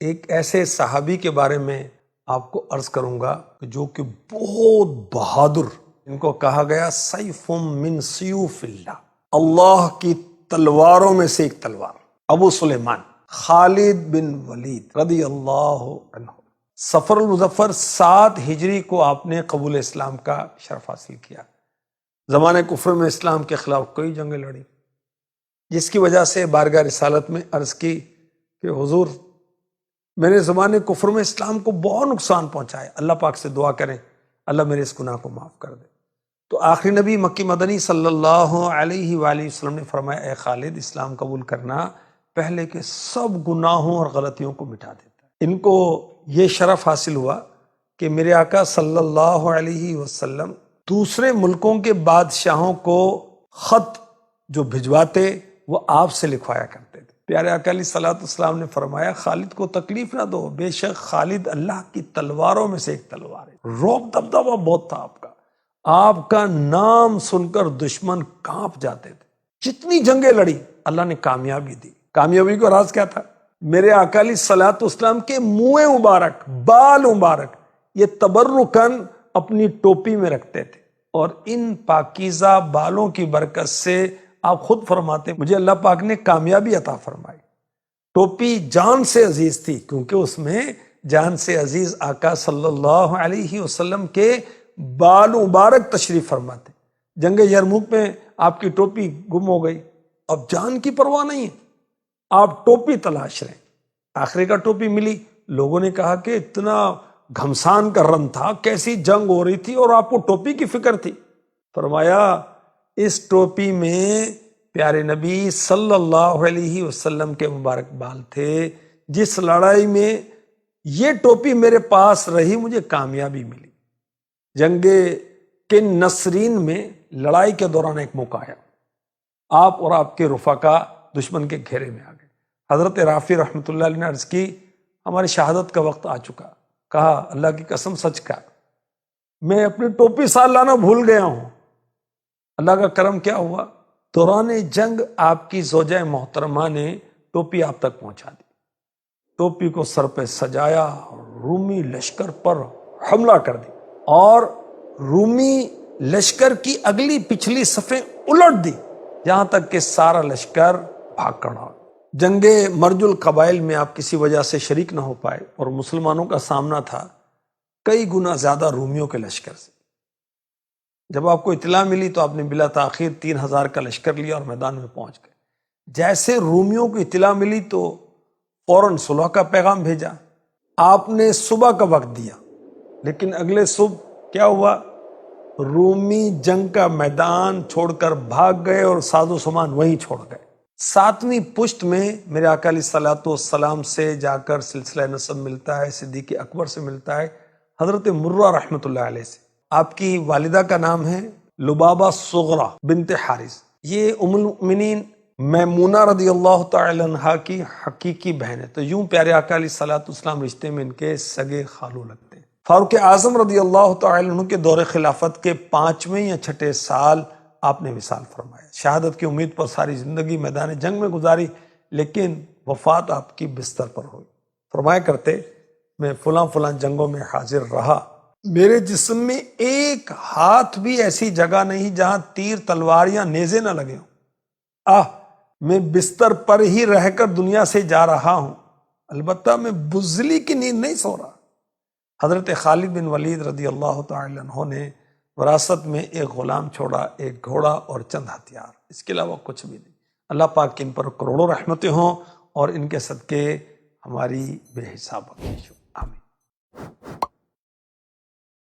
ایک ایسے صحابی کے بارے میں آپ کو عرض کروں گا جو کہ بہت بہادر، ان کو کہا گیا سیف من سیوف اللہ، اللہ کی تلواروں میں سے ایک تلوار، ابو سلیمان خالد بن ولید رضی اللہ عنہ۔ سفر المظفر 7 ہجری کو آپ نے قبول اسلام کا شرف حاصل کیا۔ زمانے کفر میں اسلام کے خلاف کئی جنگیں لڑی، جس کی وجہ سے بارگاہ رسالت میں عرض کی کہ حضور میں نے زمانے کفر میں اسلام کو بہت نقصان پہنچا ہے، اللہ پاک سے دعا کریں اللہ میرے اس گناہ کو معاف کر دے۔ تو آخری نبی مکی مدنی صلی اللہ علیہ وآلہ وسلم نے فرمایا اے خالد، اسلام قبول کرنا پہلے کے سب گناہوں اور غلطیوں کو مٹا دیتا ہے۔ ان کو یہ شرف حاصل ہوا کہ میرے آقا صلی اللہ علیہ وسلم دوسرے ملکوں کے بادشاہوں کو خط جو بھجواتے وہ آپ سے لکھوایا کرتے تھے۔ پیارے آقا علیہ الصلوۃ والسلام نے فرمایا خالد کو تکلیف نہ دو، بے شک خالد اللہ کی تلواروں میں سے ایک تلوار ہے۔ رعب دبدبہ بہت تھا آپ کا نام سن کر دشمن کانپ جاتے تھے۔ جتنی جنگیں لڑی اللہ نے کامیابی دی۔ کامیابی کا راز کیا تھا؟ میرے آقا علیہ الصلوۃ والسلام کے منہ مبارک، بال مبارک یہ تبرکن اپنی ٹوپی میں رکھتے تھے، اور ان پاکیزہ بالوں کی برکت سے آپ خود فرماتے مجھے اللہ پاک نے کامیابی عطا فرمائی۔ ٹوپی جان سے عزیز تھی کیونکہ اس میں جان سے عزیز آقا صلی اللہ علیہ وسلم کے بال مبارک تشریف فرماتے۔ جنگ یرموک میں آپ کی ٹوپی گم ہو گئی، اب جان کی پرواہ نہیں ہے، آپ ٹوپی تلاش رہے، آخری کا ٹوپی ملی۔ لوگوں نے کہا کہ اتنا گھمسان کا رن تھا، کیسی جنگ ہو رہی تھی اور آپ کو ٹوپی کی فکر تھی؟ فرمایا اس ٹوپی میں پیارے نبی صلی اللہ علیہ وسلم کے مبارک بال تھے، جس لڑائی میں یہ ٹوپی میرے پاس رہی مجھے کامیابی ملی۔ جنگ کے نصرین میں لڑائی کے دوران ایک موقع آیا، آپ اور آپ کے رفقا دشمن کے گھیرے میں آ گئے۔ حضرت رافی رحمۃ اللہ علیہ نے عرض کی ہماری شہادت کا وقت آ چکا۔ کہا اللہ کی قسم سچ کا، میں اپنی ٹوپی ساتھ لانا بھول گیا ہوں۔ اللہ کا کرم کیا ہوا، دوران جنگ آپ کی زوجہ محترمہ نے ٹوپی آپ تک پہنچا دی۔ ٹوپی کو سر پہ سجایا، رومی لشکر پر حملہ کر دی اور رومی لشکر کی اگلی پچھلی صفیں الٹ دی، جہاں تک کہ سارا لشکر بھاگ کر آ۔ جنگ مرج القبائل میں آپ کسی وجہ سے شریک نہ ہو پائے اور مسلمانوں کا سامنا تھا کئی گنا زیادہ رومیوں کے لشکر سے۔ جب آپ کو اطلاع ملی تو آپ نے بلا تاخیر 3000 کا لشکر لیا اور میدان میں پہنچ گئے۔ جیسے رومیوں کو اطلاع ملی تو فوراً صلح کا پیغام بھیجا۔ آپ نے صبح کا وقت دیا، لیکن اگلے صبح کیا ہوا، رومی جنگ کا میدان چھوڑ کر بھاگ گئے اور ساز و سامان وہیں چھوڑ گئے۔ 7ویں پشت میں میرے آقا علیہ الصلوۃ والسلام سے جا کر سلسلہ نسب ملتا ہے، صدیق اکبر سے ملتا ہے، حضرت مرہ رحمۃ اللہ علیہ سے۔ آپ کی والدہ کا نام ہے لبابہ صغرا بنت حارث، یہ ام المؤمنین میمونہ رضی اللہ تعالی عنہا کی حقیقی بہن ہے۔ تو یوں پیارے آقا علیہ الصلوۃ والسلام رشتے میں ان کے سگے خالو لگتے ہیں۔ فاروق اعظم رضی اللہ تعالی عنہ کے دور خلافت کے 5ویں یا 6ٹھے سال آپ نے وصال فرمایا۔ شہادت کی امید پر ساری زندگی میدان جنگ میں گزاری، لیکن وفات آپ کی بستر پر ہوئی۔ فرمایا کرتے میں فلاں فلاں جنگوں میں حاضر رہا، میرے جسم میں ایک ہاتھ بھی ایسی جگہ نہیں جہاں تیر تلوار یا نیزے نہ لگے ہوں۔ میں بستر پر ہی رہ کر دنیا سے جا رہا ہوں، البتہ میں بزدلی کی نیند نہیں سو رہا۔ حضرت خالد بن ولید رضی اللہ تعالی عنہ نے وراثت میں ایک غلام چھوڑا، ایک گھوڑا اور چند ہتھیار، اس کے علاوہ کچھ بھی نہیں۔ اللہ پاک ان پر کروڑوں رحمتیں ہوں اور ان کے صدقے ہماری بے حساب بخشش ہو۔